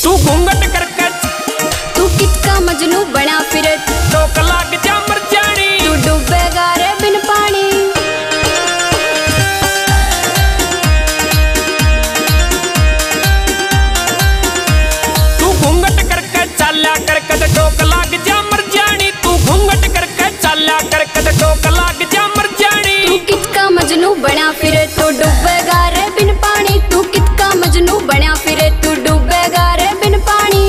तू घूंघट करके तू कितना मजनू बना फिरे टोक लाग जा मर जानी तू डूबेगा रे बिन पानी। तू घूंघट करके चाल्या करके टोक लाग जा मर जानी। तू घूंघट करके चाल्या करके टोक लाग जा मर जानी। तू कितना मजनू बना फिरे तू डूबेगा रे बिन पानी। तू कितना मजनू बना फिरे तू डूबेगा रे बिन पानी।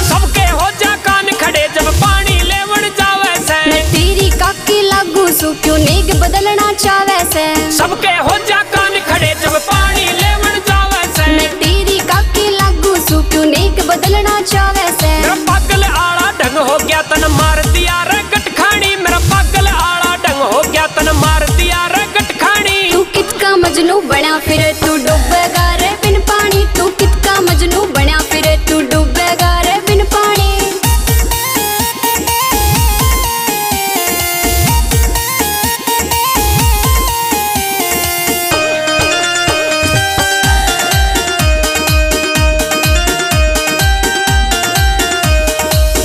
सबके हो जा कान खड़े जब पानी लेवन जावे से। मैं तेरी काकी लागू सू क्यों नेग बदलना चावे से। सबके हो जा कान खड़े जब पानी लेवन जावे से। मैं तेरी काकी लागू सू क्यों नेग बदलना चावे से। मेरा पागल आड़ा ढंग हो गया तन मार दिया रे गटखानी। मेरा पागल आड़ा ढंग हो गया तन मार दिया रे गटखानी। तू कितना मजनू बना फिरे तू डूबेगा रे बिन पानी। तू कितना मजनू बना फिरे तू डूबेगा रे बिन पानी।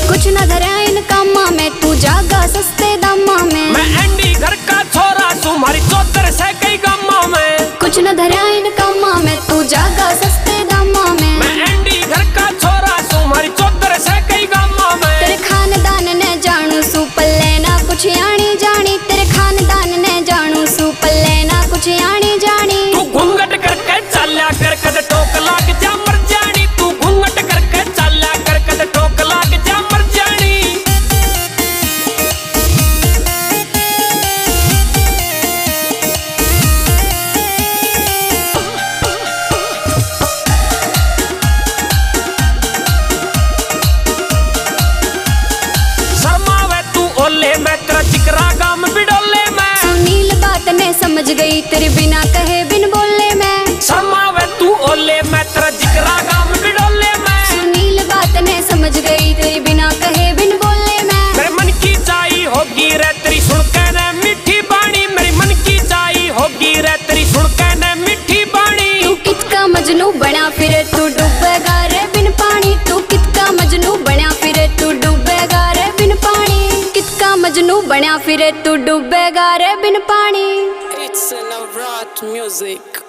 कुछ न धरा इन कामा में तू जागा सस्ते दामा में। मैं एंडी घर का छोरा सू मारी चौधर से कई गामा में। कुछ न धरा इन कामा में तू जागा सस्ते दामा में। मैं एंडी घर का छोरा सू मारी चौधर से कई गामा में। तेरे खानदान ने जानू सू पल्ले ना कुछ आनी जानी। तेरे खानदान ने जानू सू पल्ले ना कुछ आनी जानी। तू घूंघट करके चाल्या करके टोक लाग जा मर जानी। तू घूंघट करके चाल्या करके टोक लाग जा मर जानी। शर्मावे तू ओले मैं तेरा जिगरा गाम बिडोले में। सुनील बात मैं समझ गई तेरे बिना कहे बिन बोले मैं। शर्मावे तू ओले मैं तेरा जिगरा गाम बिडोले में। सुनील बात मैं समझ गई तेरे बिना कहे बिन बोले मैं। मेरे मन की चाई होगी रे तेरी सुन के न मीठी बाणी। मेरे मन की चाई होगी रे तेरी सुन के न मीठी बाणी। तू कितना मजनू बना फिरे तू डूबेगा रे बिन पानी। तू कितना मजनू बना फिरे तू डूबेगा रे बिन पानी। कितना मजनू बना फिरे तू डूबेगा रे बिन पानी। It's an Avrat music.